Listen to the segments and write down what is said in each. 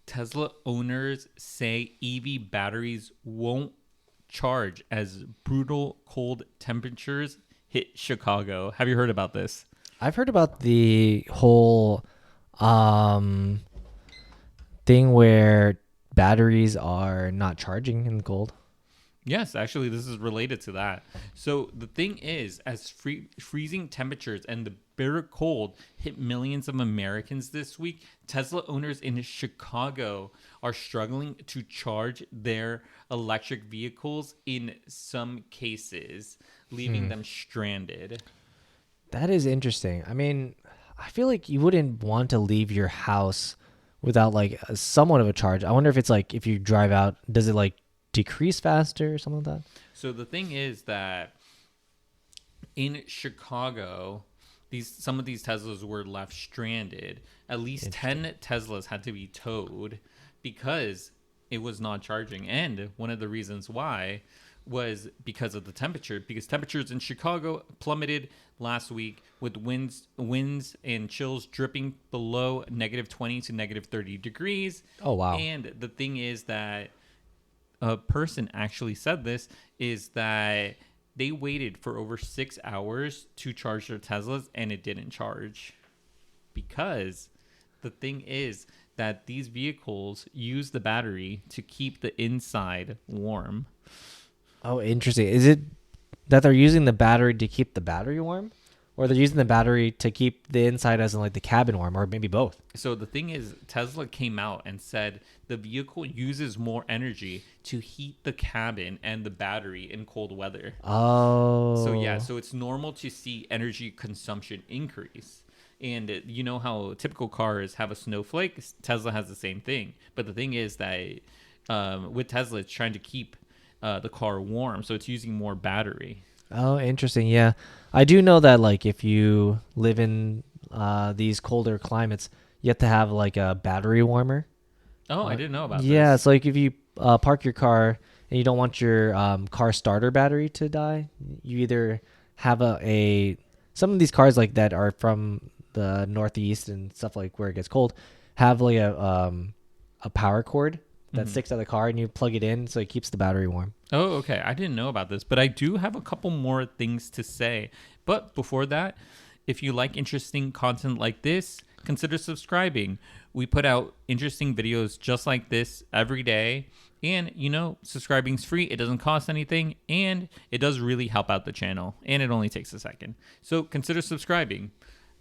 Tesla owners say EV batteries won't charge as brutal cold temperatures hit Chicago. Have you heard about this? I've heard about the whole um thing where batteries are not charging in the cold. Yes, actually, this is related to that. So the thing is, as freezing temperatures and the bitter cold hit millions of Americans this week, Tesla owners in Chicago are struggling to charge their electric vehicles in some cases, leaving them stranded. That is interesting. I mean, I feel like you wouldn't want to leave your house without like somewhat of a charge. I wonder if it's like if you drive out, does it like decrease faster or something like that? So the thing is that in Chicago, some of these Teslas were left stranded. At least 10 Teslas had to be towed because it was not charging. And one of the reasons why was because of the temperature, because temperatures in Chicago plummeted last week with winds and chills dripping below -20 to -30 degrees. Oh, wow. And the thing is that a person actually said this, is that they waited for over 6 hours to charge their Teslas and it didn't charge. Because the thing is that these vehicles use the battery to keep the inside warm. Oh, interesting. Is it that they're using the battery to keep the battery warm? Or they're using the battery to keep the inside as in like the cabin warm, or maybe both? So the thing is, Tesla came out and said the vehicle uses more energy to heat the cabin and the battery in cold weather. Oh. So yeah, so it's normal to see energy consumption increase. And you know how typical cars have a snowflake? Tesla has the same thing. But the thing is that with Tesla, it's trying to keep the car warm. So it's using more battery. Oh, interesting. Yeah. I do know that like if you live in these colder climates, you have to have like a battery warmer. Oh, I didn't know about Yeah, this. it's like if you park your car and you don't want your car starter battery to die, you either have some of these cars like that are from the Northeast and stuff like where it gets cold, have like a power cord that sticks out of the car and you plug it in so it keeps the battery warm. Oh, okay. I didn't know about this, but I do have a couple more things to say. But before that, if you like interesting content like this, consider subscribing. We put out interesting videos just like this every day. And, subscribing's free. It doesn't cost anything. And it does really help out the channel. And it only takes a second. So consider subscribing.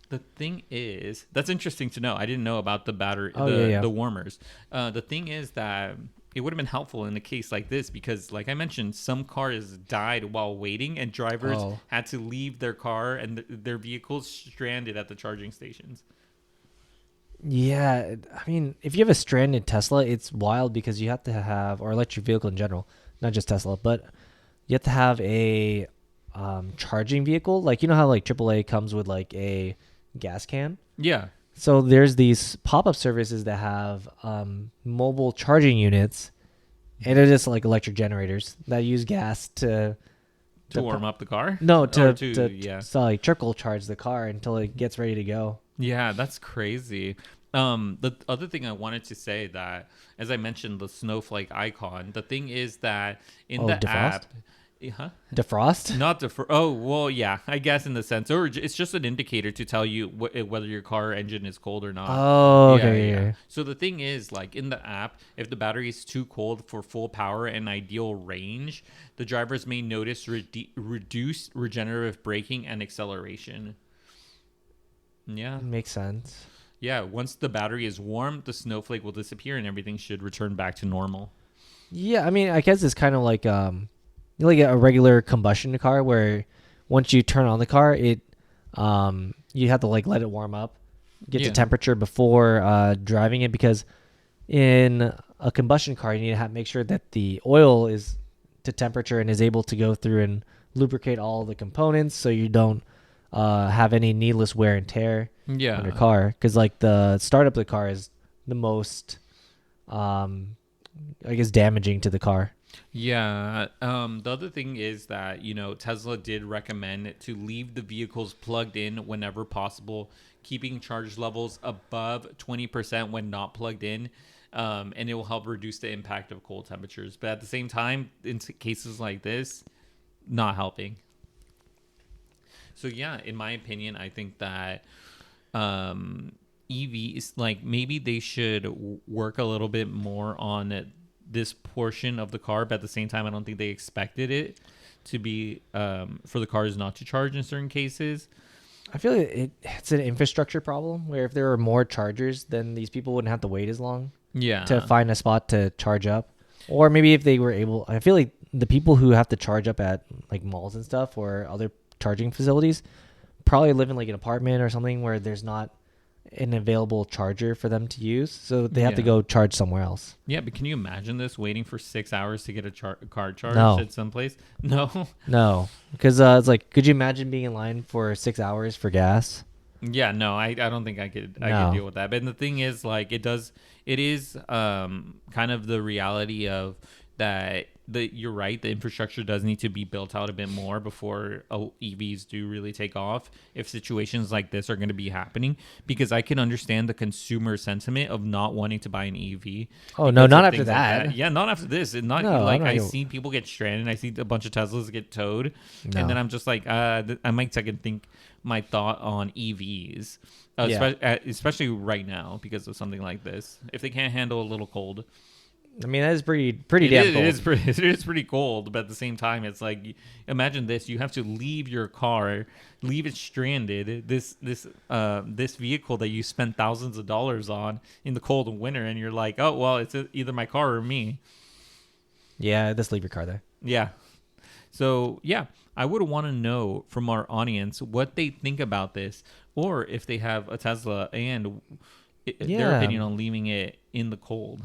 The thing is, that's interesting to know. I didn't know about the battery, the warmers. The thing is that it would have been helpful in a case like this because, like I mentioned, some cars died while waiting and drivers had to leave their car and their vehicles stranded at the charging stations. Yeah, I mean, if you have a stranded Tesla, it's wild because you have to have, or electric vehicle in general, not just Tesla, but you have to have a charging vehicle. Like, you know how like AAA comes with like a gas can? Yeah. So there's these pop-up services that have mobile charging units, and they're just like electric generators that use gas to warm up the car? No, to so like trickle charge the car until it gets ready to go. Yeah, that's crazy. The other thing I wanted to say that, as I mentioned, the snowflake icon, the thing is that in the defrost? app, huh? Defrost? Not defrost. Oh, well, yeah, I guess in the sense, or it's just an indicator to tell you whether your car engine is cold or not. Oh, okay. Yeah. So the thing is, like in the app, if the battery is too cold for full power and ideal range, the drivers may notice reduced regenerative braking and acceleration. Yeah. Makes sense. Yeah, once the battery is warm, the snowflake will disappear and everything should return back to normal. Yeah, I mean, I guess it's kind of like a regular combustion car where once you turn on the car, it you have to like let it warm up, get to temperature before driving it, because in a combustion car you need to make sure that the oil is to temperature and is able to go through and lubricate all the components so you don't have any needless wear and tear on your car, because like the startup of the car is the most I guess damaging to the car. Yeah. The other thing is that, Tesla did recommend to leave the vehicles plugged in whenever possible, keeping charge levels above 20% when not plugged in. and it will help reduce the impact of cold temperatures. But at the same time, in cases like this, not helping. So yeah, in my opinion, I think that EVs, like maybe they should work a little bit more on this portion of the car, but at the same time, I don't think they expected it to be for the cars not to charge in certain cases. I feel like it's an infrastructure problem where if there were more chargers, then these people wouldn't have to wait as long Yeah. to find a spot to charge up. Or maybe if they were able, I feel like the people who have to charge up at like malls and stuff or other charging facilities probably live in like an apartment or something where there's not an available charger for them to use, so they have to go charge somewhere else. Yeah, but can you imagine this, waiting for 6 hours to get a car charged No. at some place? No. No, because it's like, could you imagine being in line for 6 hours for gas? Yeah, no, I don't think I could deal with that. But the thing is, like, it is kind of the reality of that. You're right, the infrastructure does need to be built out a bit more before EVs do really take off, if situations like this are going to be happening, because I can understand the consumer sentiment of not wanting to buy an EV. Oh no, not after that. Yeah, not after this. And not No, like I see people get stranded, I see a bunch of Teslas get towed, No. and then I'm just like, I might second think my thought on EVs, especially right now because of something like this. If they can't handle a little cold. I mean, that is pretty damn cold. It is pretty cold, but at the same time, it's like, imagine this: you have to leave your car, leave it stranded. This vehicle that you spent thousands of dollars on in the cold winter, and you're like, oh well, it's either my car or me. Yeah, just leave your car there. Yeah. So yeah, I would want to know from our audience what they think about this, or if they have a Tesla and their opinion on leaving it in the cold.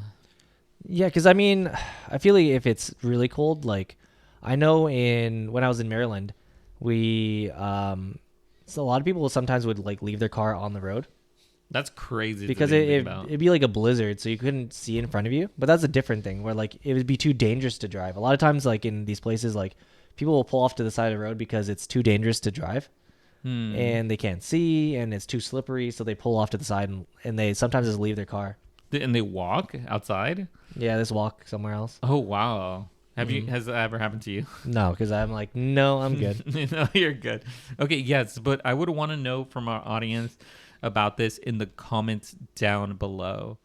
Yeah, because I mean, I feel like if it's really cold, like I know when I was in Maryland, we so a lot of people sometimes would like leave their car on the road. That's crazy because it'd be like a blizzard, so you couldn't see in front of you. But that's a different thing where like it would be too dangerous to drive. A lot of times, like in these places, like people will pull off to the side of the road because it's too dangerous to drive. And they can't see, and it's too slippery, so they pull off to the side, and they sometimes just leave their car. And they walk outside? Yeah, just walk somewhere else. Oh, wow. Has that ever happened to you? No, because I'm like, no, I'm good. No, you're good. Okay, yes, but I would want to know from our audience about this in the comments down below.